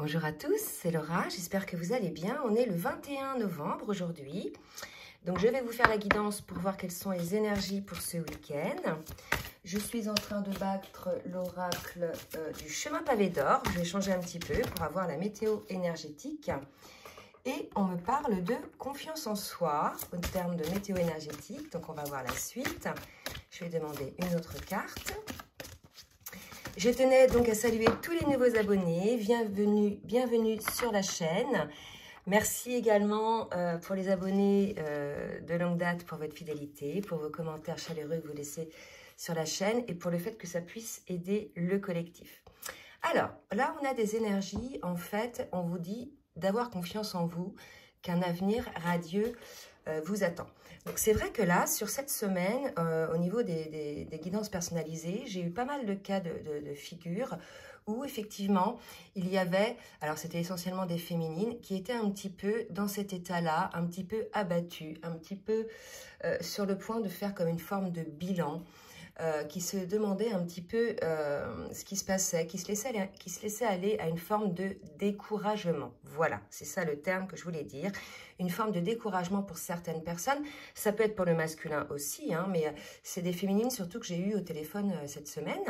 Bonjour à tous, c'est Laura, j'espère que vous allez bien. On est le 21 novembre aujourd'hui. Donc je vais vous faire la guidance pour voir quelles sont les énergies pour ce week-end. Je suis en train de battre l'oracle du chemin pavé d'or. Je vais changer un petit peu pour avoir la météo énergétique. Et on me parle de confiance en soi au terme de météo énergétique. Donc on va voir la suite. Je vais demander une autre carte. Je tenais donc à saluer tous les nouveaux abonnés. Bienvenue sur la chaîne. Merci également pour les abonnés de longue date pour votre fidélité, pour vos commentaires chaleureux que vous laissez sur la chaîne et pour le fait que ça puisse aider le collectif. Alors, là, on a des énergies. En fait, on vous dit d'avoir confiance en vous, qu'un avenir radieux vous attend. Donc c'est vrai que là, sur cette semaine, au niveau des guidances personnalisées, j'ai eu pas mal de cas de figures où effectivement, il y avait, alors c'était essentiellement des féminines, qui étaient un petit peu dans cet état-là, un petit peu abattues, un petit peu sur le point de faire comme une forme de bilan, qui se demandait un petit peu ce qui se passait, qui se laissait aller à une forme de découragement. Voilà, c'est ça le terme que je voulais dire. Une forme de découragement pour certaines personnes. Ça peut être pour le masculin aussi, hein, mais c'est des féminines surtout que j'ai eu au téléphone cette semaine.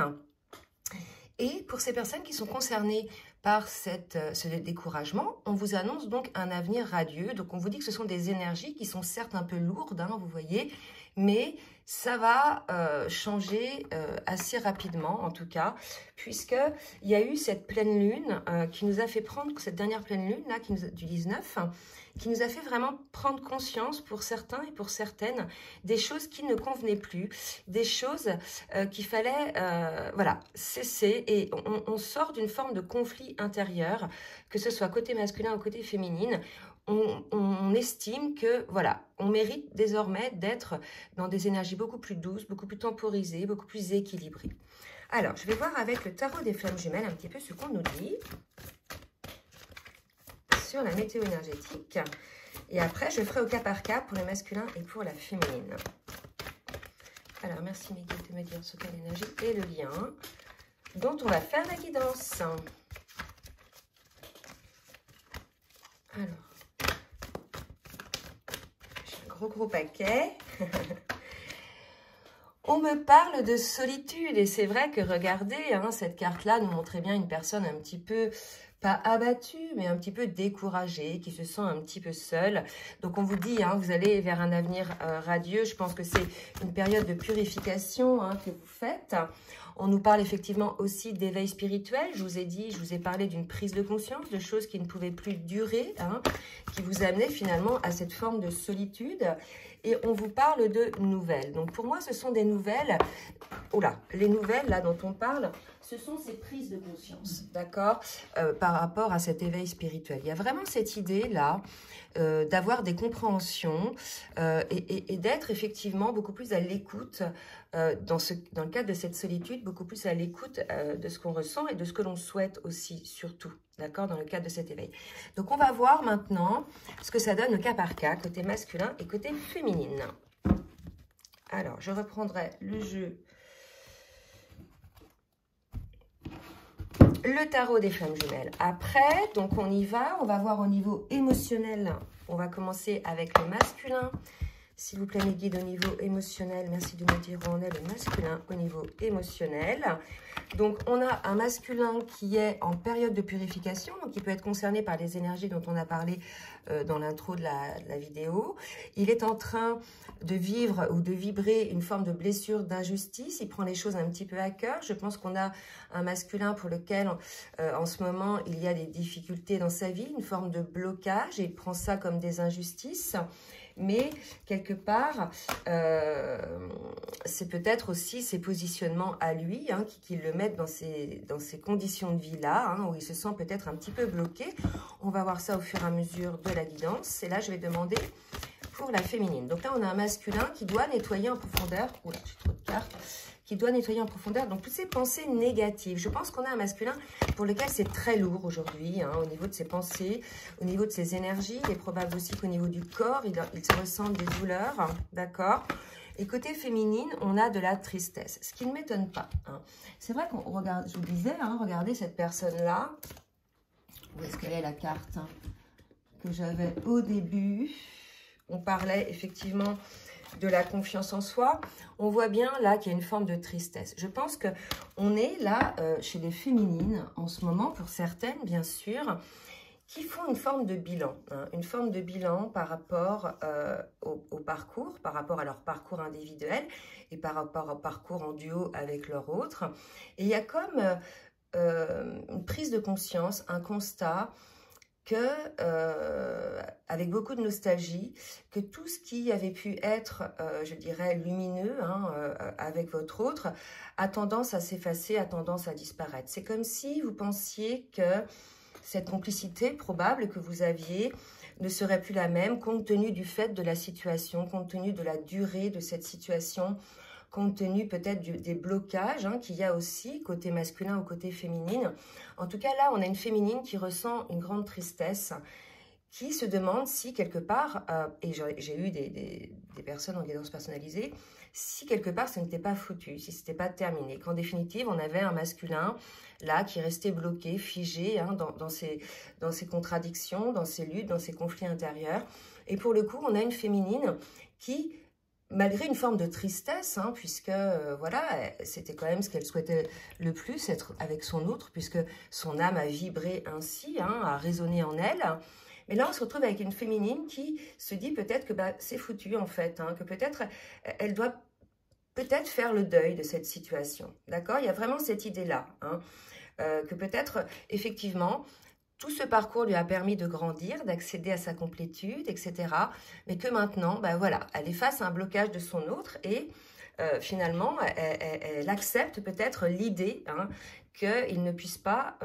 Et pour ces personnes qui sont concernées par ce découragement, on vous annonce donc un avenir radieux. Donc on vous dit que ce sont des énergies qui sont certes un peu lourdes, hein, vous voyez, mais ça va changer assez rapidement, en tout cas, puisqu'il y a eu cette pleine lune qui nous a fait prendre, cette dernière pleine lune, là, du 19, qui nous a fait vraiment prendre conscience pour certains et pour certaines des choses qui ne convenaient plus, des choses qu'il fallait voilà, cesser. Et on sort d'une forme de conflit intérieur, que ce soit côté masculin ou côté féminine. On estime que, voilà, on mérite désormais d'être dans des énergies beaucoup plus douces, beaucoup plus temporisées, beaucoup plus équilibrées. Alors, je vais voir avec le tarot des flammes jumelles un petit peu ce qu'on nous dit sur la météo énergétique. Et après, je ferai au cas par cas pour le masculin et pour la féminine. Alors, merci mes guides de me dire ce qu'est l'énergie et le lien dont on va faire la guidance. Alors, gros paquet. On me parle de solitude et c'est vrai que regardez, hein, cette carte-là nous montrait bien une personne un petit peu, pas abattue, mais un petit peu découragée, qui se sent un petit peu seule. Donc on vous dit, hein, vous allez vers un avenir radieux. Je pense que c'est une période de purification, hein, que vous faites. On nous parle effectivement aussi d'éveil spirituel. Je vous ai dit, je vous ai parlé d'une prise de conscience, de choses qui ne pouvaient plus durer, hein, qui vous amenaient finalement à cette forme de solitude. Et on vous parle de nouvelles. Donc pour moi, ce sont des nouvelles. Oula, les nouvelles là dont on parle, ce sont ces prises de conscience, d'accord, par rapport à cet éveil spirituel. Il y a vraiment cette idée là d'avoir des compréhensions et d'être effectivement beaucoup plus à l'écoute dans le cadre de cette solitude, beaucoup plus à l'écoute de ce qu'on ressent et de ce que l'on souhaite aussi, surtout, d'accord, dans le cadre de cet éveil. Donc, on va voir maintenant ce que ça donne au cas par cas, côté masculin et côté féminine. Alors, je reprendrai le jeu. Le tarot des flammes jumelles. Après, donc on y va. On va voir au niveau émotionnel. On va commencer avec le masculin. S'il vous plaît, mes guides, au niveau émotionnel, merci de me dire où on est le masculin au niveau émotionnel. Donc, on a un masculin qui est en période de purification, donc il peut être concerné par les énergies dont on a parlé dans l'intro de la vidéo. Il est en train de vivre ou de vibrer une forme de blessure d'injustice. Il prend les choses un petit peu à cœur. Je pense qu'on a un masculin pour lequel, en ce moment, il y a des difficultés dans sa vie, une forme de blocage, et il prend ça comme des injustices. Mais quelque part, c'est peut-être aussi ses positionnements à lui, hein, qui le mettent dans ces conditions de vie-là, hein, où il se sent peut-être un petit peu bloqué. On va voir ça au fur et à mesure de la guidance. Et là, je vais demander pour la féminine. Donc là, on a un masculin qui doit nettoyer en profondeur. Oula, j'ai trop de cartes. Qui doit nettoyer en profondeur. Donc, toutes ces pensées négatives. Je pense qu'on a un masculin pour lequel c'est très lourd aujourd'hui, hein, au niveau de ses pensées, au niveau de ses énergies. Il est probable aussi qu'au niveau du corps, il se ressent des douleurs, hein, d'accord. Et côté féminine, on a de la tristesse, ce qui ne m'étonne pas, hein. C'est vrai qu'on regarde, je vous disais, hein, regardez cette personne-là. Où est-ce qu'elle est la carte hein, que j'avais au début? On parlait effectivement de la confiance en soi. On voit bien là qu'il y a une forme de tristesse. Je pense qu'on est là chez les féminines en ce moment, pour certaines bien sûr, qui font une forme de bilan. Hein, une forme de bilan par rapport au parcours, par rapport à leur parcours individuel et par rapport au parcours en duo avec leur autre. Et il y a comme une prise de conscience, un constat que, avec beaucoup de nostalgie, que tout ce qui avait pu être, je dirais, lumineux hein, avec votre autre, a tendance à s'effacer, a tendance à disparaître. C'est comme si vous pensiez que cette complicité probable que vous aviez ne serait plus la même, compte tenu du fait de la situation, compte tenu de la durée de cette situation, compte tenu peut-être des blocages hein, qu'il y a aussi, côté masculin ou côté féminine. En tout cas, là, on a une féminine qui ressent une grande tristesse, qui se demande si quelque part, et j'ai eu des personnes en guidance personnalisée, si quelque part ça n'était pas foutu, si ce n'était pas terminé, qu'en définitive, on avait un masculin là qui restait bloqué, figé hein, dans ses contradictions, dans ses luttes, dans ses conflits intérieurs. Et pour le coup, on a une féminine qui, malgré une forme de tristesse, hein, puisque voilà, c'était quand même ce qu'elle souhaitait le plus, être avec son autre, puisque son âme a vibré ainsi, hein, a résonné en elle. Mais là, on se retrouve avec une féminine qui se dit peut-être que bah, c'est foutu en fait, hein, que peut-être elle doit peut-être faire le deuil de cette situation. D'accord? Il y a vraiment cette idée-là, hein, que peut-être effectivement, tout ce parcours lui a permis de grandir, d'accéder à sa complétude, etc. Mais que maintenant, ben voilà, elle est face à un blocage de son autre et finalement, elle accepte peut-être l'idée hein, qu'ils ne puissent pas,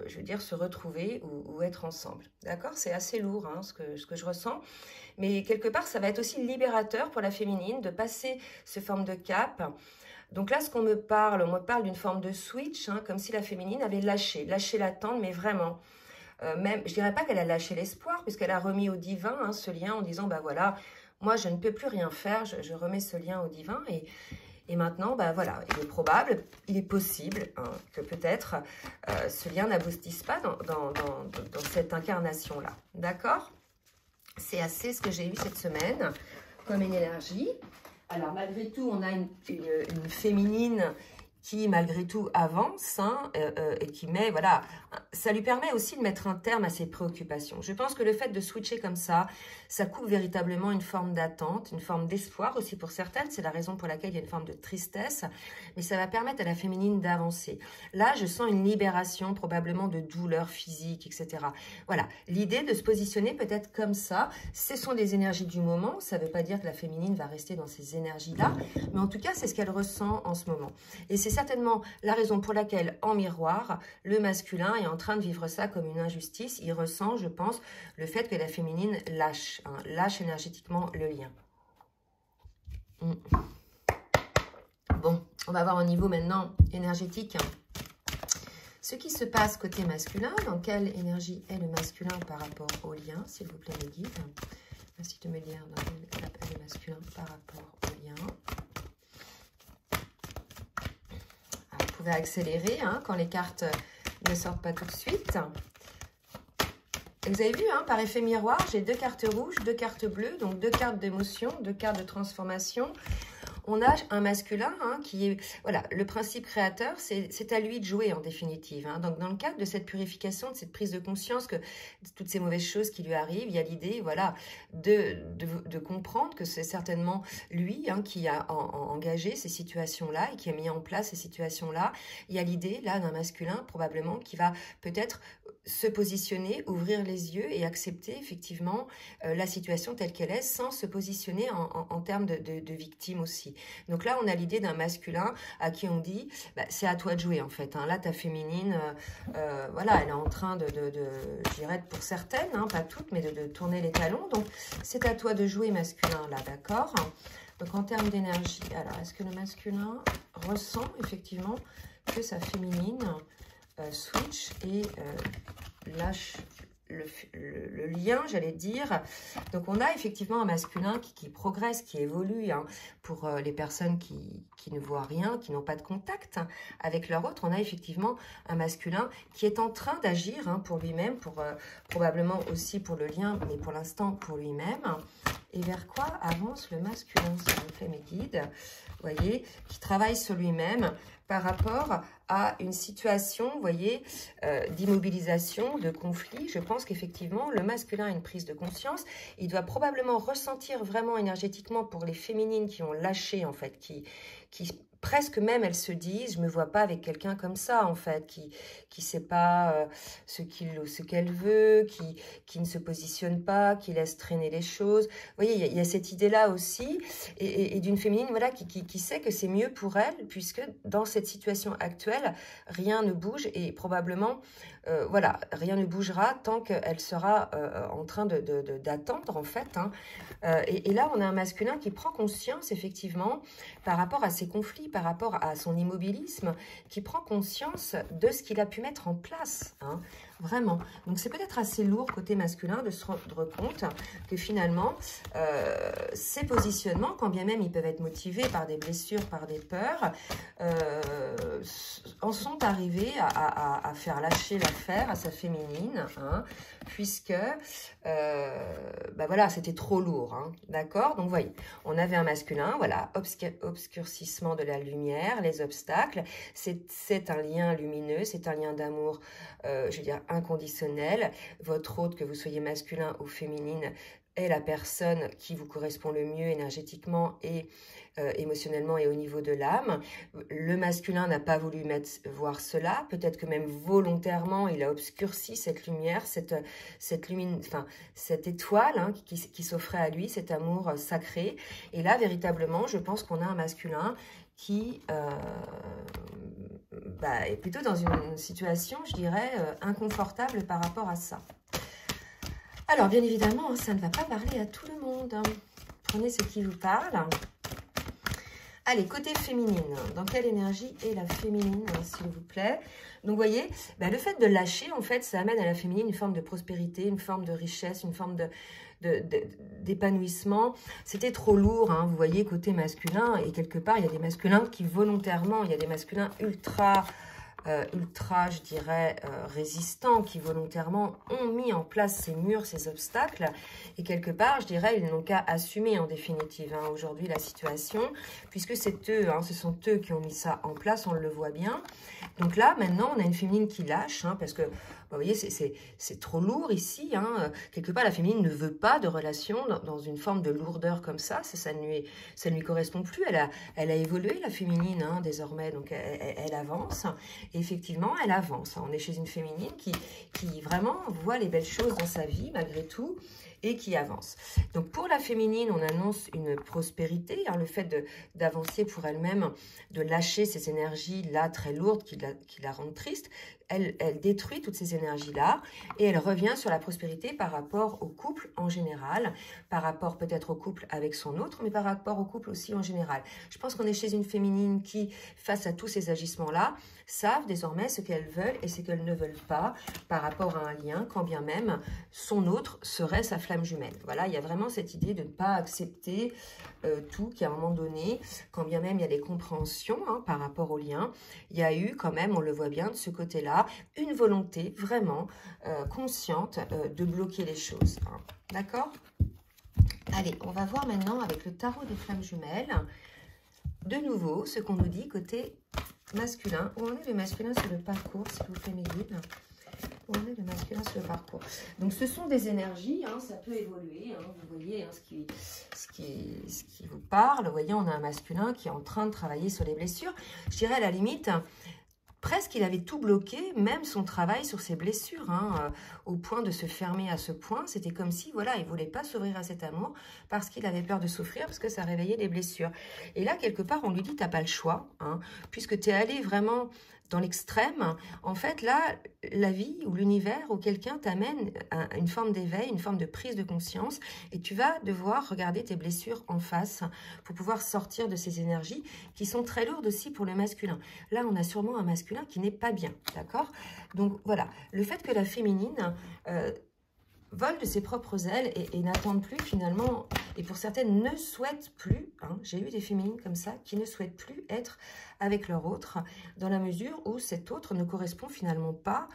je veux dire, se retrouver ou être ensemble. D'accord? C'est assez lourd hein, ce que je ressens. Mais quelque part, ça va être aussi libérateur pour la féminine de passer ce forme de cap. Donc là, ce qu'on me parle, on me parle d'une forme de switch, hein, comme si la féminine avait lâché l'attente, mais vraiment. Même, je dirais pas qu'elle a lâché l'espoir, puisqu'elle a remis au divin hein, ce lien en disant, bah voilà, moi je ne peux plus rien faire, je remets ce lien au divin et maintenant, bah voilà, il est probable, il est possible hein, que peut-être ce lien n'aboutisse pas dans cette incarnation-là. D'accord? C'est assez ce que j'ai eu cette semaine comme énergie. Alors malgré tout, on a une féminine qui malgré tout avance hein, et qui met, voilà, ça lui permet aussi de mettre un terme à ses préoccupations. Je pense que le fait de switcher comme ça coupe véritablement une forme d'attente, une forme d'espoir aussi pour certaines. C'est la raison pour laquelle il y a une forme de tristesse, mais ça va permettre à la féminine d'avancer. Là, je sens une libération probablement de douleurs physiques, etc. Voilà, l'idée de se positionner peut-être comme ça, ce sont des énergies du moment. Ça ne veut pas dire que la féminine va rester dans ces énergies-là, mais en tout cas, c'est ce qu'elle ressent en ce moment. Et c'est certainement la raison pour laquelle, en miroir, le masculin est en train de vivre ça comme une injustice. Il ressent, je pense, le fait que la féminine lâche, hein, lâche énergétiquement le lien. Bon, on va voir au niveau maintenant énergétique ce qui se passe côté masculin. Dans quelle énergie est le masculin par rapport au lien, s'il vous plaît, mes guides. Merci de me dire dans quelle étape est le masculin par rapport au lien. Vous pouvez accélérer hein, quand les cartes ne sortent pas tout de suite. Et vous avez vu, hein, par effet miroir, j'ai 2 cartes rouges, 2 cartes bleues, donc 2 cartes d'émotion, 2 cartes de transformation. On a un masculin hein, qui est, voilà, le principe créateur, c'est à lui de jouer en définitive. Hein. Donc, dans le cadre de cette purification, de cette prise de conscience que toutes ces mauvaises choses qui lui arrivent, il y a l'idée, voilà, de comprendre que c'est certainement lui hein, qui a engagé ces situations-là et qui a mis en place ces situations-là. Il y a l'idée, là, d'un masculin, probablement, qui va peut-être se positionner, ouvrir les yeux et accepter effectivement la situation telle qu'elle est sans se positionner en termes de victime aussi. Donc là, on a l'idée d'un masculin à qui on dit, bah, c'est à toi de jouer en fait. Hein. Là, ta féminine, voilà, elle est en train je dirais pour certaines, hein, pas toutes, mais de tourner les talons. Donc, c'est à toi de jouer masculin là, d'accord? Donc, en termes d'énergie, alors, est-ce que le masculin ressent effectivement que sa féminine switch et lâche le lien, j'allais dire. Donc, on a effectivement un masculin qui progresse, qui évolue. Hein, pour les personnes qui ne voient rien, qui n'ont pas de contact avec leur autre, on a effectivement un masculin qui est en train d'agir hein, pour lui-même, probablement aussi pour le lien, mais pour l'instant pour lui-même. Et vers quoi avance le masculin, s'il vous plaît, mes guides? Vous voyez, qui travaille sur lui-même par rapport à une situation, vous voyez, d'immobilisation, de conflit. Je pense qu'effectivement, le masculin a une prise de conscience. Il doit probablement ressentir vraiment énergétiquement pour les féminines qui ont lâché, en fait, qui presque même elles se disent, je me vois pas avec quelqu'un comme ça en fait, qui sait pas ce qu'elle veut, qui ne se positionne pas, qui laisse traîner les choses. Vous voyez, il y a cette idée-là aussi, et d'une féminine voilà, qui sait que c'est mieux pour elle, puisque dans cette situation actuelle, rien ne bouge, et probablement, voilà, rien ne bougera tant qu'elle sera en train d'attendre en fait. Hein. Et là, on a un masculin qui prend conscience effectivement par rapport à ses conflits, par rapport à son immobilisme, qui prend conscience de ce qu'il a pu mettre en place, hein, vraiment. Donc c'est peut-être assez lourd côté masculin de se rendre compte que finalement, ces positionnements, quand bien même ils peuvent être motivés par des blessures, par des peurs, en sont arrivés à faire lâcher l'affaire à sa féminine, hein, puisque bah voilà, c'était trop lourd, hein, d'accord? Donc, vous voyez, on avait un masculin, voilà, obscurcissement de la lumière, les obstacles, c'est un lien lumineux, c'est un lien d'amour, je veux dire, inconditionnel. Votre hôte, que vous soyez masculin ou féminine, est la personne qui vous correspond le mieux énergétiquement et émotionnellement et au niveau de l'âme. Le masculin n'a pas voulu voir cela, peut-être que même volontairement, il a obscurci cette lumière, cette étoile hein, qui s'offrait à lui, cet amour sacré. Et là, véritablement, je pense qu'on a un masculin qui est plutôt dans une situation, je dirais, inconfortable par rapport à ça. Alors, bien évidemment, ça ne va pas parler à tout le monde. Prenez ce qui vous parle. Allez, côté féminine, dans quelle énergie est la féminine, s'il vous plaît? Donc, vous voyez, le fait de lâcher, en fait, ça amène à la féminine une forme de prospérité, une forme de richesse, une forme d'épanouissement. C'était trop lourd, hein, vous voyez, côté masculin. Et quelque part, il y a des masculins qui volontairement, il y a des masculins ultra, je dirais, résistants, qui volontairement ont mis en place ces murs, ces obstacles. Et quelque part, je dirais, ils n'ont qu'à assumer en définitive hein, aujourd'hui la situation, puisque c'est eux, hein, ce sont eux qui ont mis ça en place, on le voit bien. Donc là, maintenant, on a une féminine qui lâche, hein, parce que, vous voyez, c'est trop lourd ici. Hein. Quelque part, la féminine ne veut pas de relation dans une forme de lourdeur comme ça. Ça ne lui correspond plus. Elle a évolué, la féminine, hein, désormais. Donc, elle avance. Et effectivement, elle avance. On est chez une féminine qui vraiment voit les belles choses dans sa vie, malgré tout, et qui avance. Donc, pour la féminine, on annonce une prospérité, hein, le fait d'avancer pour elle-même, de lâcher ces énergies-là très lourdes qui la rendent triste. Elle détruit toutes ces énergies-là et elle revient sur la prospérité par rapport au couple en général, par rapport peut-être au couple avec son autre, mais par rapport au couple aussi en général. Je pense qu'on est chez une féminine qui, face à tous ces agissements-là, savent désormais ce qu'elles veulent et ce qu'elles ne veulent pas par rapport à un lien, quand bien même son autre serait sa flamme jumelle. Voilà, il y a vraiment cette idée de ne pas accepter tout, qu'à un moment donné, quand bien même il y a des compréhensions hein, par rapport au lien, il y a eu quand même, on le voit bien de ce côté-là, une volonté vraiment consciente de bloquer les choses. Hein. D'accord? Allez, on va voir maintenant avec le tarot des flammes jumelles, de nouveau, ce qu'on nous dit côté masculin. Où en est le masculin sur le parcours, s'il vous plaît, mes guides? Où en est le masculin sur le parcours? Donc, ce sont des énergies, hein, ça peut évoluer. Hein, vous voyez hein, ce qui vous parle. Vous voyez, on a un masculin qui est en train de travailler sur les blessures. Je dirais à la limite... Presque, il avait tout bloqué, même son travail sur ses blessures, hein, au point de se fermer à ce point. C'était comme si, voilà, il ne voulait pas s'ouvrir à cet amour parce qu'il avait peur de souffrir, parce que ça réveillait des blessures. Et là, quelque part, on lui dit, tu n'as pas le choix, hein, puisque tu es allé vraiment dans l'extrême. En fait, là, la vie ou l'univers ou quelqu'un t'amène à une forme d'éveil, une forme de prise de conscience, et tu vas devoir regarder tes blessures en face pour pouvoir sortir de ces énergies qui sont très lourdes aussi pour le masculin. Là, on a sûrement un masculin qui n'est pas bien, d'accord? Donc, voilà, le fait que la féminine vole de ses propres ailes et n'attendent plus finalement, et pour certaines ne souhaitent plus, hein, j'ai eu des féminines comme ça, qui ne souhaitent plus être avec leur autre, dans la mesure où cet autre ne correspond finalement pas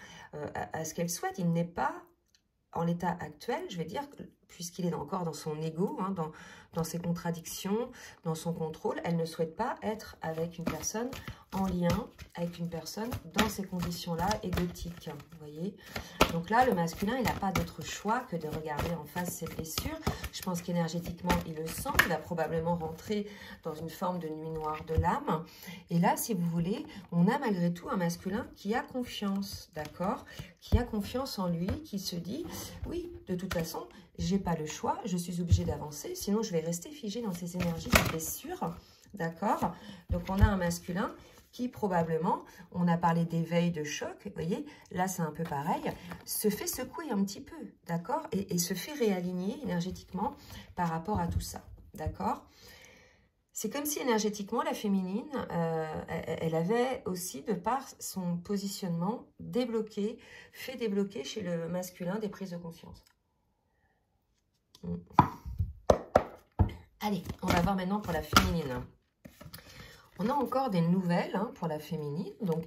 à ce qu'elle souhaite. Il n'est pas en l'état actuel, je vais dire, puisqu'il est encore dans son ego, hein, dans ses contradictions, dans son contrôle, elle ne souhaite pas être avec une personne en lien avec une personne dans ces conditions-là égotiques, vous voyez. Donc là, le masculin, il n'a pas d'autre choix que de regarder en face ses blessures. Je pense qu'énergétiquement, il le sent, il va probablement rentrer dans une forme de nuit noire de l'âme. Et là, si vous voulez, on a malgré tout un masculin qui a confiance, d'accord? Qui a confiance en lui, qui se dit, oui, de toute façon, j'ai pas le choix, je suis obligée d'avancer, sinon je vais rester figée dans ces énergies de blessure, d'accord? Donc on a un masculin qui probablement, on a parlé d'éveil, de choc, vous voyez, là c'est un peu pareil, se fait secouer un petit peu, d'accord, et se fait réaligner énergétiquement par rapport à tout ça, d'accord? C'est comme si énergétiquement, la féminine, elle avait aussi, de par son positionnement, fait débloquer chez le masculin des prises de conscience. Allez, on va voir maintenant pour la féminine. On a encore des nouvelles hein, pour la féminine. Donc,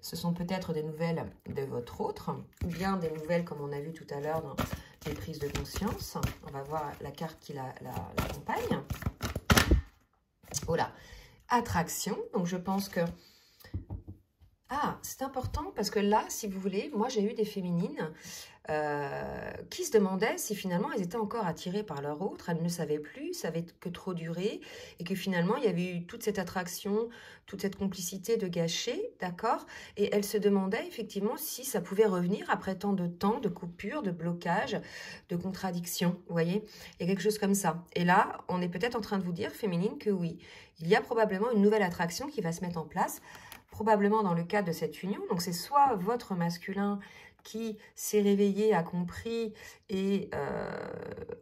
ce sont peut-être des nouvelles de votre autre, ou bien des nouvelles, comme on a vu tout à l'heure, dans les prises de conscience. On va voir la carte qui l'accompagne. Voilà. Attraction. Donc, je pense que... Ah, c'est important parce que là, si vous voulez, moi, j'ai eu des féminines qui se demandaient si finalement elles étaient encore attirées par leur autre, elles ne savaient plus, ça avait que trop duré, et que finalement il y avait eu toute cette attraction, toute cette complicité de gâcher, d'accord? Et elles se demandaient effectivement si ça pouvait revenir après tant de temps, de coupure, de blocage, de contradiction, vous voyez? Il y a quelque chose comme ça. Et là, on est peut-être en train de vous dire, féminine, que oui, il y a probablement une nouvelle attraction qui va se mettre en place, probablement dans le cadre de cette union. Donc c'est soit votre masculin qui s'est réveillé, a compris et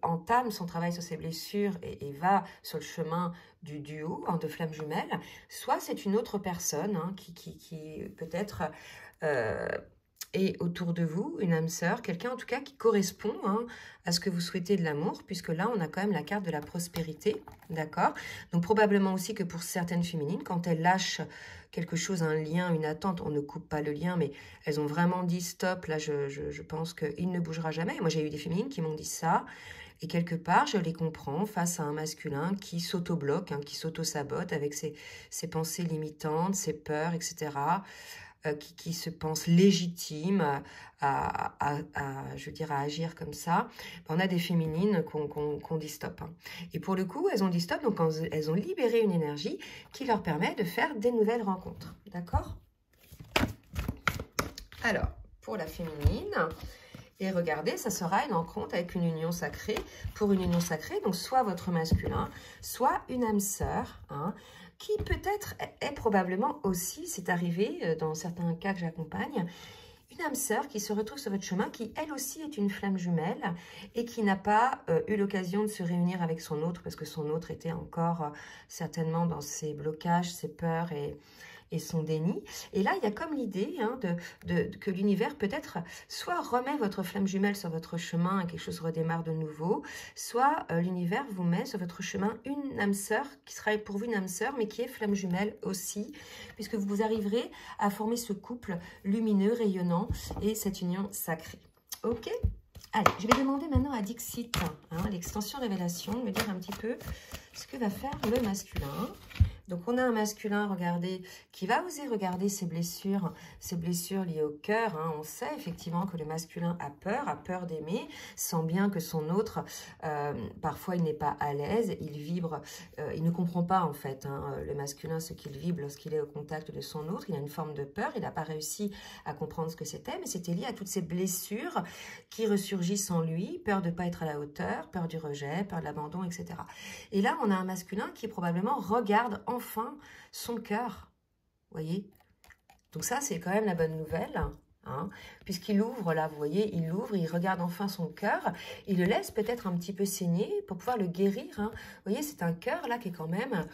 entame son travail sur ses blessures et va sur le chemin du duo, hein, de flammes jumelles, soit c'est une autre personne hein, qui peut-être est autour de vous, une âme sœur, quelqu'un en tout cas qui correspond hein, à ce que vous souhaitez de l'amour, puisque là on a quand même la carte de la prospérité, d'accord? Donc probablement aussi que pour certaines féminines, quand elles lâchent quelque chose, un lien, une attente, on ne coupe pas le lien, mais elles ont vraiment dit stop, là je pense qu'il ne bougera jamais. Moi j'ai eu des féminines qui m'ont dit ça, et quelque part je les comprends face à un masculin qui s'auto-bloque, hein, qui s'auto-sabote avec ses pensées limitantes, ses peurs, etc., qui se pense légitime je veux dire, à agir comme ça. On a des féminines qu'on dit stop. Hein. Et pour le coup, elles ont dit stop, donc elles ont libéré une énergie qui leur permet de faire des nouvelles rencontres. D'accord? Alors, pour la féminine, et regardez, ça sera une rencontre avec une union sacrée. Pour une union sacrée, donc soit votre masculin, soit une âme sœur, hein, qui peut-être est probablement aussi, c'est arrivé dans certains cas que j'accompagne, une âme sœur qui se retrouve sur votre chemin, qui elle aussi est une flamme jumelle et qui n'a pas eu l'occasion de se réunir avec son autre, parce que son autre était encore certainement dans ses blocages, ses peurs et son déni. Et là, il y a comme l'idée hein, que l'univers peut-être soit remet votre flamme jumelle sur votre chemin et quelque chose redémarre de nouveau, soit l'univers vous met sur votre chemin une âme sœur qui sera pour vous une âme sœur, mais qui est flamme jumelle aussi, puisque vous arriverez à former ce couple lumineux, rayonnant et cette union sacrée. Ok? Allez, je vais demander maintenant à Dixit, hein, l'extension révélation, de me dire un petit peu ce que va faire le masculin. Donc, on a un masculin, regardez, qui va oser regarder ses blessures liées au cœur. Hein. On sait effectivement que le masculin a peur d'aimer, sent bien que son autre, parfois, il n'est pas à l'aise, il vibre, il ne comprend pas en fait, hein, le masculin, ce qu'il vibre lorsqu'il est au contact de son autre. Il a une forme de peur, il n'a pas réussi à comprendre ce que c'était, mais c'était lié à toutes ces blessures qui ressurgissent en lui, peur de ne pas être à la hauteur, peur du rejet, peur de l'abandon, etc. Et là, on a un masculin qui probablement regarde enfin son cœur, voyez. Donc ça, c'est quand même la bonne nouvelle, hein, puisqu'il ouvre, là, vous voyez, il ouvre, il regarde enfin son cœur, il le laisse peut-être un petit peu saigner pour pouvoir le guérir, hein. Vous voyez, c'est un cœur, là, qui est quand même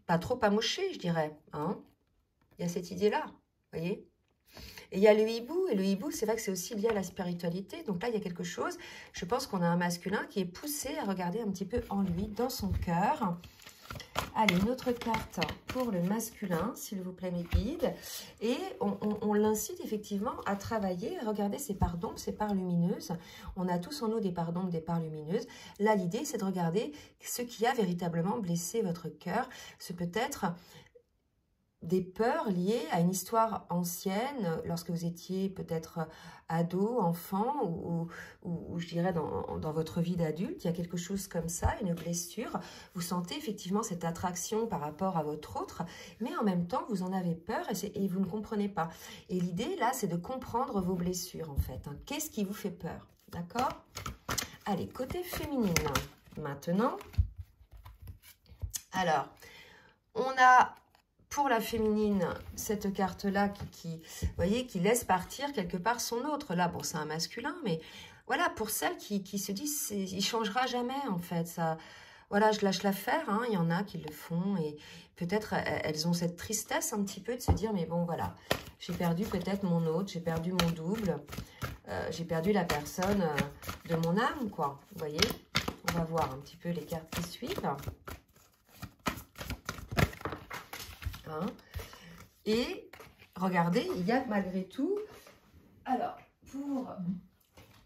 pas trop amoché, je dirais, hein. Il y a cette idée-là, voyez. Et il y a le hibou, et le hibou, c'est vrai que c'est aussi lié à la spiritualité. Donc là, il y a quelque chose, je pense qu'on a un masculin qui est poussé à regarder un petit peu en lui, dans son cœur. Allez, une autre carte pour le masculin, s'il vous plaît, mes guides. Et on l'incite effectivement à travailler, à regarder ses parts d'ombre, ses parts lumineuses. On a tous en nous des parts d'ombre, des parts lumineuses. Là, l'idée, c'est de regarder ce qui a véritablement blessé votre cœur. Ce peut être des peurs liées à une histoire ancienne, lorsque vous étiez peut-être ado, enfant, ou je dirais dans votre vie d'adulte, il y a quelque chose comme ça, une blessure. Vous sentez effectivement cette attraction par rapport à votre autre, mais en même temps, vous en avez peur et vous ne comprenez pas. Et l'idée, là, c'est de comprendre vos blessures, en fait. Hein. Qu'est-ce qui vous fait peur? D'accord? Allez, côté féminine, maintenant. Alors, on a... Pour la féminine, cette carte-là vous voyez, qui laisse partir quelque part son autre. Là, bon, c'est un masculin, mais voilà, pour celles qui se disent, il ne changera jamais, en fait. Ça, voilà, je lâche l'affaire, hein, il y en a qui le font, et peut-être elles ont cette tristesse un petit peu de se dire, mais bon, voilà, j'ai perdu peut-être mon autre, j'ai perdu mon double, j'ai perdu la personne de mon âme, quoi. Vous voyez? On va voir un petit peu les cartes qui suivent. Hein. Et regardez, il y a malgré tout, alors pour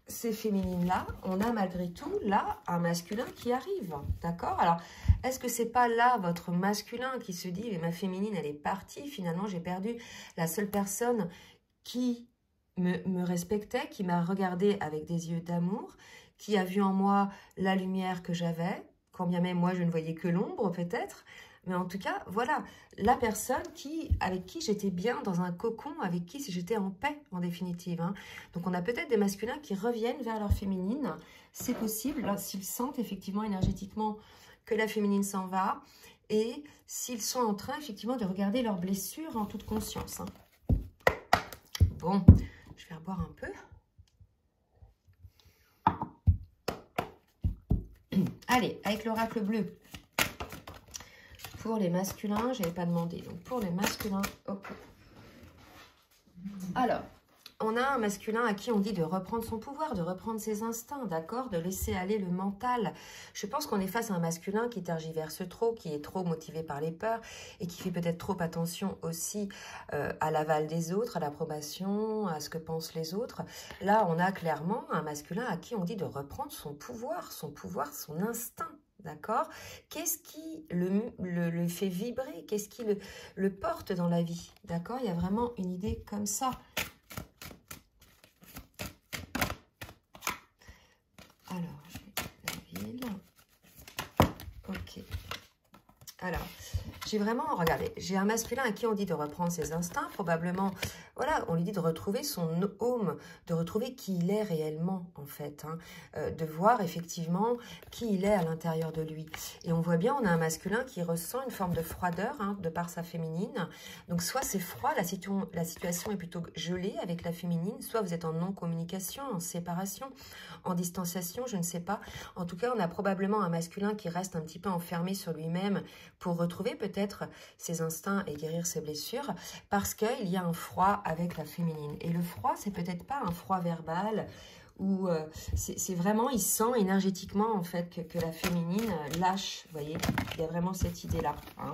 ces féminines-là, on a malgré tout là un masculin qui arrive, d'accord? Alors, est-ce que c'est pas là votre masculin qui se dit, mais ma féminine, elle est partie, finalement j'ai perdu la seule personne qui me respectait, qui m'a regardé avec des yeux d'amour, qui a vu en moi la lumière que j'avais, quand bien même moi je ne voyais que l'ombre peut-être. Mais en tout cas, voilà, la personne avec qui j'étais bien dans un cocon, avec qui j'étais en paix, en définitive. Hein. Donc, on a peut-être des masculins qui reviennent vers leur féminine. C'est possible, s'ils sentent effectivement énergétiquement que la féminine s'en va. Et s'ils sont en train, effectivement, de regarder leurs blessures en toute conscience. Hein. Bon, je vais reboire un peu. Allez, avec l'oracle bleu. Pour les masculins, je n'avais pas demandé. Donc, pour les masculins, ok. Alors, on a un masculin à qui on dit de reprendre son pouvoir, de reprendre ses instincts, d'accord? De laisser aller le mental. Je pense qu'on est face à un masculin qui tergiverse trop, qui est trop motivé par les peurs et qui fait peut-être trop attention aussi à l'aval des autres, à l'approbation, à ce que pensent les autres. Là, on a clairement un masculin à qui on dit de reprendre son pouvoir, son instinct. D'accord? Qu'est-ce qui le fait vibrer? Qu'est-ce qui le porte dans la vie? D'accord? Il y a vraiment une idée comme ça. Alors, je vais la ville. Ok. Alors, j'ai vraiment, regardez, j'ai un masculin à qui on dit de reprendre ses instincts, probablement, voilà, on lui dit de retrouver son home, de retrouver qui il est réellement, en fait, hein, de voir effectivement qui il est à l'intérieur de lui. Et on voit bien, on a un masculin qui ressent une forme de froideur, hein, de par sa féminine. Donc, soit c'est froid, la situation est plutôt gelée avec la féminine, soit vous êtes en non-communication, en séparation, en distanciation, je ne sais pas. En tout cas, on a probablement un masculin qui reste un petit peu enfermé sur lui-même pour retrouver peut-être ses instincts et guérir ses blessures, parce qu'il y a un froid avec la féminine. Et le froid, c'est peut-être pas un froid verbal, où c'est vraiment, il sent énergétiquement en fait que la féminine lâche, vous voyez, il y a vraiment cette idée-là, hein.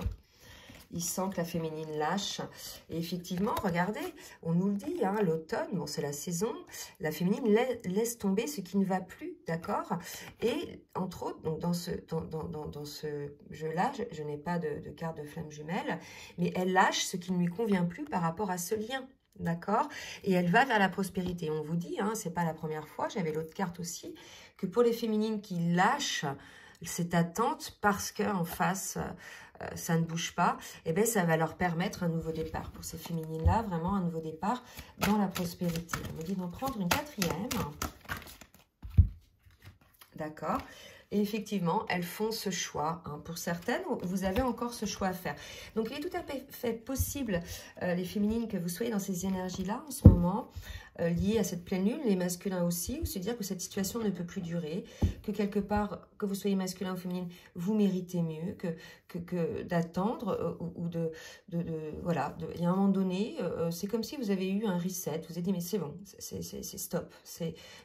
Il sent que la féminine lâche. Et effectivement, regardez, on nous le dit, hein, l'automne, bon, c'est la saison, la féminine laisse tomber ce qui ne va plus, d'accord? Et entre autres, donc dans ce jeu-là, je n'ai pas de carte de flamme jumelle, mais elle lâche ce qui ne lui convient plus par rapport à ce lien. D'accord? Et elle va vers la prospérité. On vous dit, hein, c'est pas la première fois, j'avais l'autre carte aussi, que pour les féminines qui lâchent cette attente parce qu'en face, ça ne bouge pas, et bien ça va leur permettre un nouveau départ. Pour ces féminines-là, vraiment un nouveau départ dans la prospérité. On me dit d'en prendre une quatrième. D'accord? Et effectivement, elles font ce choix. Hein. Pour certaines, vous avez encore ce choix à faire. Donc, il est tout à fait possible, les féminines, que vous soyez dans ces énergies-là en ce moment. lié à cette pleine lune, les masculins aussi, ou se dire que cette situation ne peut plus durer, que quelque part, que vous soyez masculin ou féminine, vous méritez mieux que d'attendre ou voilà, il y a un moment donné, c'est comme si vous avez eu un reset, vous avez dit mais c'est bon, c'est stop,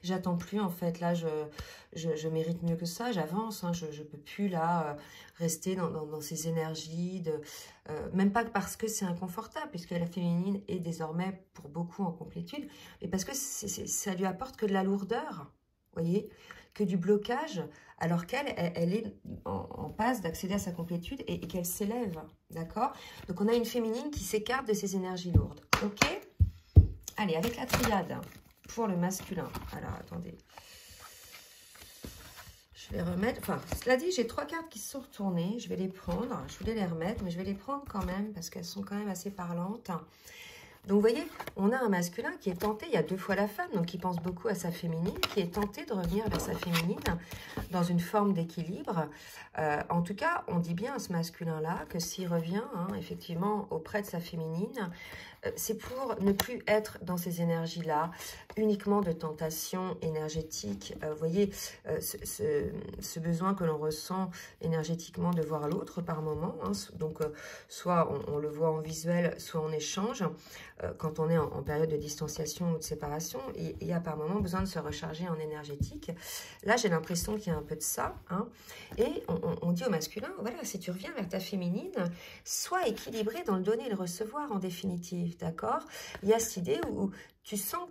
j'attends plus en fait, là je mérite mieux que ça, j'avance, hein, je peux plus là rester dans ces énergies, même pas parce que c'est inconfortable, puisque la féminine est désormais pour beaucoup en complétude, mais parce que ça lui apporte que de la lourdeur, voyez, que du blocage, alors qu'elle est en passe d'accéder à sa complétude et qu'elle s'élève, d'accord? Donc on a une féminine qui s'écarte de ces énergies lourdes, ok? Allez, avec la triade, pour le masculin, alors attendez, je vais remettre, enfin, cela dit, j'ai 3 cartes qui se sont retournées, je vais les prendre, je voulais les remettre, mais je vais les prendre quand même, parce qu'elles sont quand même assez parlantes. Donc, vous voyez, on a un masculin qui est tenté, il y a 2 fois la femme, donc qui pense beaucoup à sa féminine, qui est tenté de revenir vers sa féminine dans une forme d'équilibre. En tout cas, on dit bien à ce masculin-là que s'il revient, hein, effectivement, auprès de sa féminine, c'est pour ne plus être dans ces énergies-là, uniquement de tentation énergétique. Vous voyez, ce besoin que l'on ressent énergétiquement de voir l'autre par moment. Hein, donc, soit on le voit en visuel, soit en échange. Quand on est en période de distanciation ou de séparation, il y a par moment besoin de se recharger en énergétique. Là, j'ai l'impression qu'il y a un peu de ça. Hein, et on dit au masculin, voilà, si tu reviens vers ta féminine, sois équilibré dans le donner et le recevoir en définitive. D'accord? Il y a cette idée où tu sens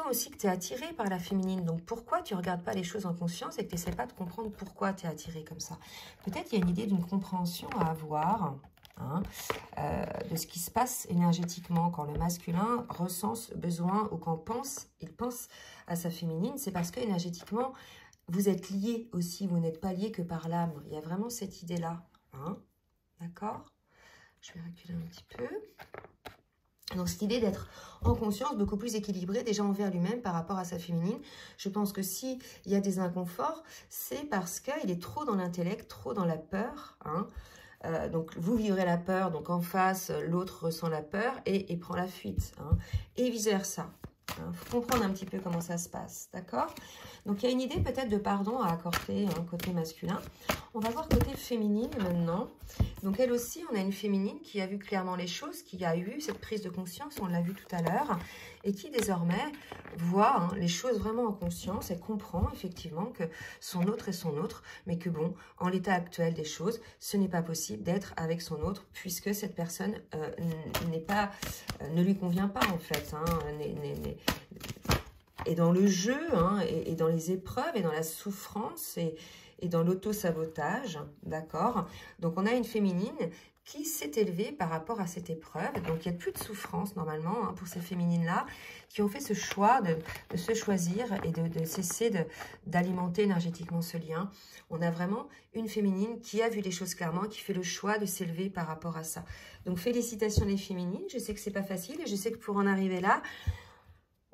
aussi que tu es attiré par la féminine. Donc, pourquoi tu ne regardes pas les choses en conscience et que tu n'essaies pas de comprendre pourquoi tu es attiré comme ça? Peut-être qu'il y a une idée d'une compréhension à avoir, hein, de ce qui se passe énergétiquement quand le masculin ressent ce besoin ou quand il pense à sa féminine. C'est parce que énergétiquement, vous êtes liés aussi. Vous n'êtes pas liés que par l'âme. Il y a vraiment cette idée-là. Hein, d'accord? Je vais reculer un petit peu. Donc, cette idée d'être en conscience, beaucoup plus équilibré déjà envers lui-même par rapport à sa féminine. Je pense que s'il y a des inconforts, c'est parce qu'il est trop dans l'intellect, trop dans la peur. Hein. Donc, vous vivrez la peur, donc en face, l'autre ressent la peur et prend la fuite. Hein. Et vice-versa. Il faut comprendre un petit peu comment ça se passe, d'accord? Donc, il y a une idée peut-être de pardon à accorder, hein, côté masculin. On va voir côté féminine maintenant. Donc, elle aussi, on a une féminine qui a vu clairement les choses, qui a eu cette prise de conscience, on l'a vu tout à l'heure, et qui désormais voit, hein, les choses vraiment en conscience. Elle comprend effectivement que son autre est son autre, mais que bon, en l'état actuel des choses, ce n'est pas possible d'être avec son autre, puisque cette personne ne lui convient pas en fait, hein, et dans le jeu, hein, et dans les épreuves, et dans la souffrance, et dans l'auto-sabotage, d'accord? Donc, on a une féminine qui s'est élevée par rapport à cette épreuve. Donc, il n'y a plus de souffrance, normalement, hein, pour ces féminines-là, qui ont fait ce choix de se choisir et de cesser d'alimenter énergétiquement ce lien. On a vraiment une féminine qui a vu les choses clairement, qui fait le choix de s'élever par rapport à ça. Donc, félicitations les féminines. Je sais que c'est pas facile et je sais que pour en arriver là,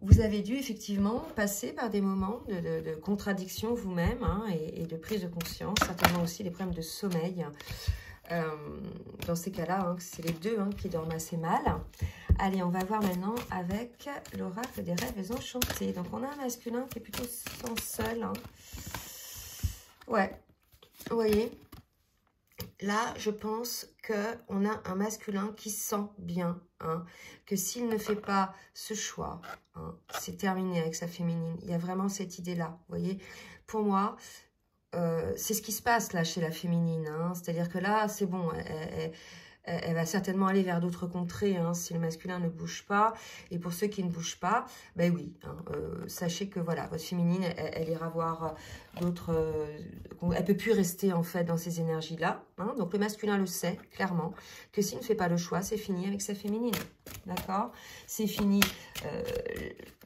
vous avez dû effectivement passer par des moments de contradiction vous-même, hein, et de prise de conscience, certainement aussi des problèmes de sommeil. Dans ces cas-là, hein, c'est les deux, hein, qui dorment assez mal. Allez, on va voir maintenant avec l'oracle des rêves enchantés. Donc, on a un masculin qui est plutôt sans seul. Hein. Ouais, vous voyez, là, je pense qu'on a un masculin qui sent bien, hein, que s'il ne fait pas ce choix, hein, c'est terminé avec sa féminine. Il y a vraiment cette idée-là, vous voyez. Pour moi, c'est ce qui se passe là chez la féminine. Hein, c'est-à-dire que là, c'est bon, elle va certainement aller vers d'autres contrées, hein, si le masculin ne bouge pas. Et pour ceux qui ne bougent pas, ben oui, hein, sachez que voilà, votre féminine, elle ira voir d'autres... elle ne peut plus rester en fait dans ces énergies-là. Hein, donc le masculin le sait clairement, que s'il ne fait pas le choix, c'est fini avec sa féminine. D'accord? C'est fini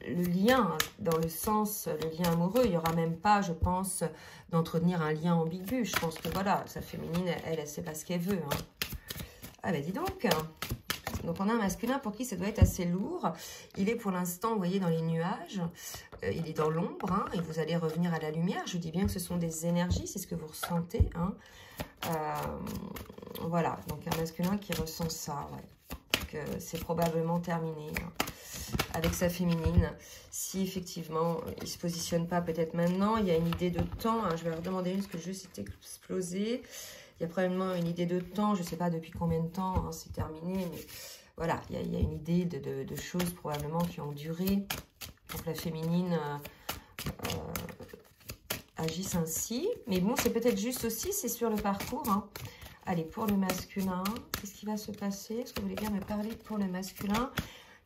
le lien, dans le sens, le lien amoureux. Il n'y aura même pas, je pense, d'entretenir un lien ambigu. Je pense que voilà, sa féminine, elle sait pas ce qu'elle veut. Hein. Ah ben dis donc. Donc on a un masculin pour qui ça doit être assez lourd. Il est pour l'instant, vous voyez, dans les nuages. Il est dans l'ombre, hein, et vous allez revenir à la lumière. Je dis bien que ce sont des énergies, c'est ce que vous ressentez. Hein. Voilà, donc un masculin qui ressent ça, ouais. que c'est probablement terminé avec sa féminine. Si effectivement, il ne se positionne pas peut-être maintenant, il y a une idée de temps. Je vais leur demander une, parce que le jeu s'est explosé. Il y a probablement une idée de temps, je ne sais pas depuis combien de temps c'est terminé, mais voilà, il y a une idée de choses probablement qui ont duré pour que la féminine agisse ainsi. Mais bon, c'est peut-être juste aussi, c'est sur le parcours. Allez, pour le masculin, qu'est-ce qui va se passer? Est-ce que vous voulez bien me parler pour le masculin?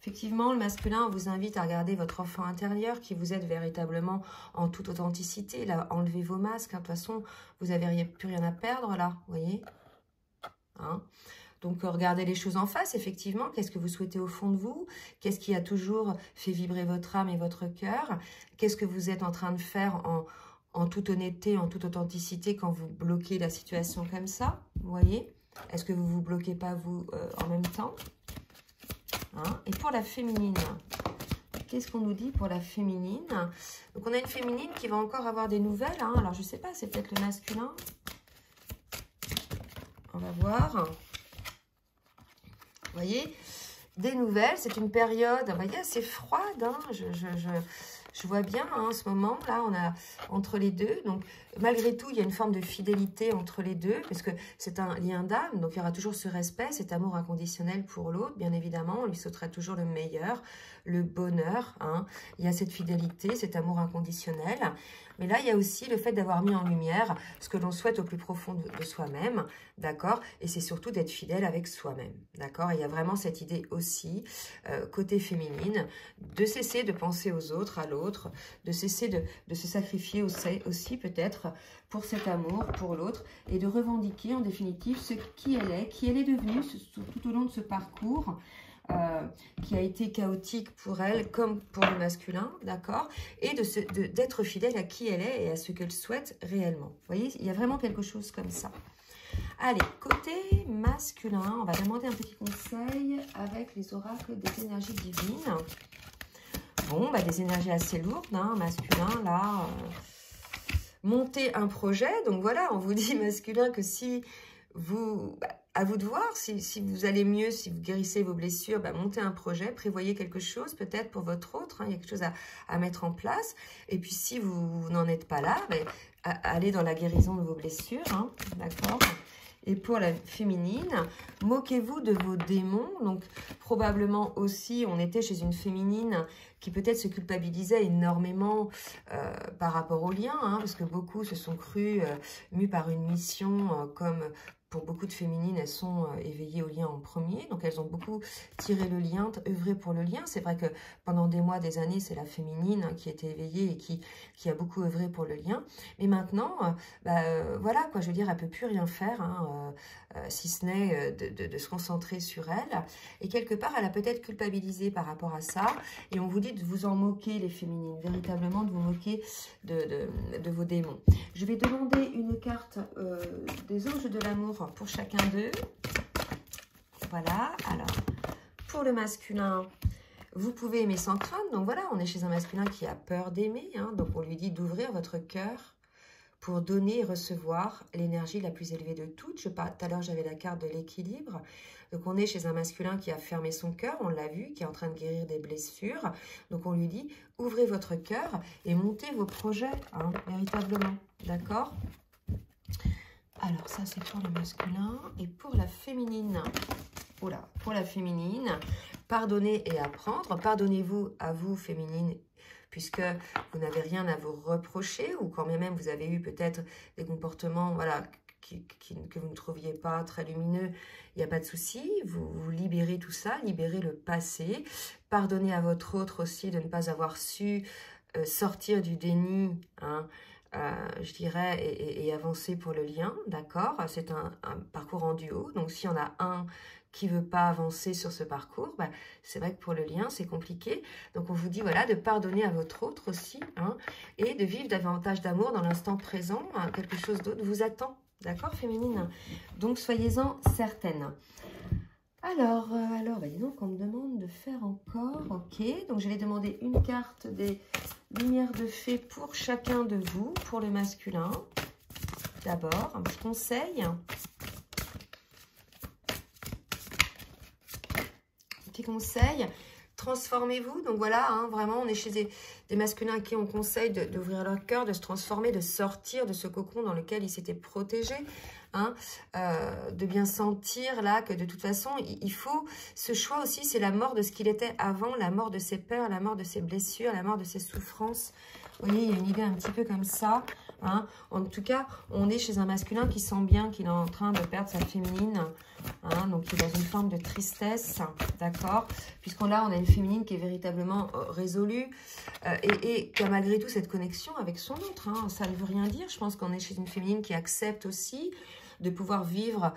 Effectivement, le masculin vous invite à regarder votre enfant intérieur qui vous êtes véritablement en toute authenticité. Là, enlevez vos masques. De toute façon, vous n'avez plus rien à perdre là, vous voyez. Donc, regardez les choses en face, effectivement. Qu'est-ce que vous souhaitez au fond de vous? Qu'est-ce qui a toujours fait vibrer votre âme et votre cœur? Qu'est-ce que vous êtes en train de faire en toute honnêteté, en toute authenticité quand vous bloquez la situation comme ça? Vous voyez? Est-ce que vous ne vous bloquez pas vous en même temps? Et pour la féminine, qu'est-ce qu'on nous dit pour la féminine? Donc, on a une féminine qui va encore avoir des nouvelles. Alors, je ne sais pas, c'est peut-être le masculin. On va voir. Vous voyez, des nouvelles. C'est une période, vous voyez, assez froide. Je vois bien en ce moment, là, on a entre les deux. Donc, malgré tout, il y a une forme de fidélité entre les deux, parce que c'est un lien d'âme. Donc, il y aura toujours ce respect, cet amour inconditionnel pour l'autre. Bien évidemment, on lui souhaitera toujours le meilleur, le bonheur. Il y a cette fidélité, cet amour inconditionnel. Mais là, il y a aussi le fait d'avoir mis en lumière ce que l'on souhaite au plus profond de soi-même, d'accord? Et c'est surtout d'être fidèle avec soi-même, d'accord? Il y a vraiment cette idée aussi, côté féminine, de cesser de penser aux autres, à l'autre, de cesser de se sacrifier aussi peut-être pour cet amour, pour l'autre, et de revendiquer en définitive qui elle est devenue tout au long de ce parcours, qui a été chaotique pour elle comme pour le masculin, d'accord? Et d'être fidèle à qui elle est et à ce qu'elle souhaite réellement. Vous voyez, il y a vraiment quelque chose comme ça. Allez, côté masculin, on va demander un petit conseil avec les oracles des énergies divines. Bon, des énergies assez lourdes, masculin, là, monter un projet. Donc voilà, on vous dit masculin que si vous... à vous de voir si vous allez mieux, si vous guérissez vos blessures, montez un projet, prévoyez quelque chose peut-être pour votre autre, il y a quelque chose à mettre en place. Et puis si vous n'en êtes pas là, allez dans la guérison de vos blessures, d'accord? Et pour la féminine, moquez-vous de vos démons. Donc, probablement aussi, on était chez une féminine qui peut-être se culpabilisait énormément par rapport au lien, parce que beaucoup se sont crus mus par une mission comme... Pour beaucoup de féminines, elles sont éveillées au lien en premier. Donc, elles ont beaucoup tiré le lien, œuvré pour le lien. C'est vrai que pendant des mois, des années, c'est la féminine qui était éveillée et qui a beaucoup œuvré pour le lien. Mais maintenant, voilà, quoi, je veux dire, elle ne peut plus rien faire, si ce n'est de se concentrer sur elle. Et quelque part, elle a peut-être culpabilisé par rapport à ça. Et on vous dit de vous en moquer, les féminines, véritablement de vous moquer de vos démons. Je vais demander une carte des anges de l'amour pour chacun d'eux. Voilà, alors, pour le masculin, vous pouvez aimer sans crainte. Donc voilà, on est chez un masculin qui a peur d'aimer. Donc on lui dit d'ouvrir votre cœur pour donner et recevoir l'énergie la plus élevée de toutes. Tout à l'heure, j'avais la carte de l'équilibre. Donc on est chez un masculin qui a fermé son cœur, on l'a vu, qui est en train de guérir des blessures. Donc on lui dit, ouvrez votre cœur et montez vos projets, véritablement. D'accord ? Alors, ça, c'est pour le masculin. Et pour la féminine, pour la féminine, pardonnez et apprendre. Pardonnez-vous à vous, féminine, puisque vous n'avez rien à vous reprocher, ou quand même vous avez eu peut-être des comportements, voilà, que vous ne trouviez pas très lumineux, il n'y a pas de souci. Vous libérez tout ça, libérez le passé. Pardonnez à votre autre aussi de ne pas avoir su sortir du déni, je dirais, et avancer pour le lien, d'accord? C'est un parcours en duo, donc s'il y en a un qui ne veut pas avancer sur ce parcours, c'est vrai que pour le lien, c'est compliqué. Donc, on vous dit, voilà, de pardonner à votre autre aussi, et de vivre davantage d'amour dans l'instant présent. Quelque chose d'autre vous attend, d'accord, féminine? Donc, soyez-en certaine. Alors, dis donc, on me demande de faire encore, ok. Donc, je vais demander une carte des lumières de fée pour chacun de vous, pour le masculin. D'abord, un petit conseil. petit conseil. Transformez-vous. Donc voilà, hein, vraiment, on est chez des masculins à qui on conseille d'ouvrir leur cœur, de se transformer, de sortir de ce cocon dans lequel ils s'étaient protégés. Hein, de bien sentir là que de toute façon, il faut... Ce choix aussi, c'est la mort de ce qu'il était avant, la mort de ses peurs, la mort de ses blessures, la mort de ses souffrances. Vous voyez, il y a une idée un petit peu comme ça. Hein. En tout cas, on est chez un masculin qui sent bien qu'il est en train de perdre sa féminine. Hein, donc, il est dans une forme de tristesse, d'accord? Puisqu'on là, on a une féminine qui est véritablement résolue et qui a malgré tout cette connexion avec son autre. Hein. Ça ne veut rien dire. Je pense qu'on est chez une féminine qui accepte aussi de pouvoir vivre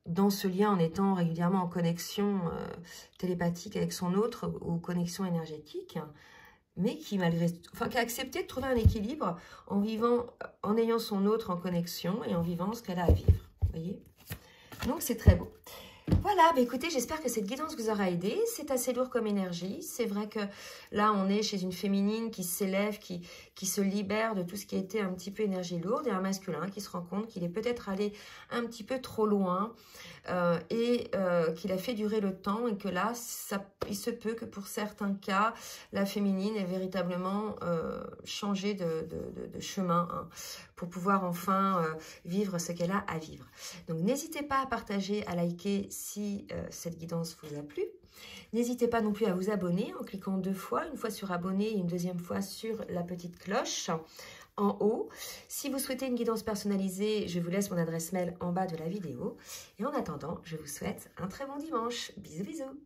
dans ce lien en étant régulièrement en connexion télépathique avec son autre ou connexion énergétique, mais qui malgré, enfin, qui a accepté de trouver un équilibre en vivant, en ayant son autre en connexion et en vivant ce qu'elle a à vivre. Vous voyez? Donc c'est très beau. Voilà, bah écoutez, j'espère que cette guidance vous aura aidé. C'est assez lourd comme énergie. C'est vrai que là, on est chez une féminine qui s'élève, qui se libère de tout ce qui était un petit peu énergie lourde, et un masculin qui se rend compte qu'il est peut-être allé un petit peu trop loin qu'il a fait durer le temps et que là, il se peut que pour certains cas, la féminine ait véritablement changé de chemin hein, pour pouvoir enfin vivre ce qu'elle a à vivre. Donc, n'hésitez pas à partager, à liker si cette guidance vous a plu. N'hésitez pas non plus à vous abonner en cliquant 2 fois, une fois sur abonner et une deuxième fois sur la petite cloche en haut. Si vous souhaitez une guidance personnalisée, je vous laisse mon adresse mail en bas de la vidéo. Et en attendant, je vous souhaite un très bon dimanche. Bisous, bisous.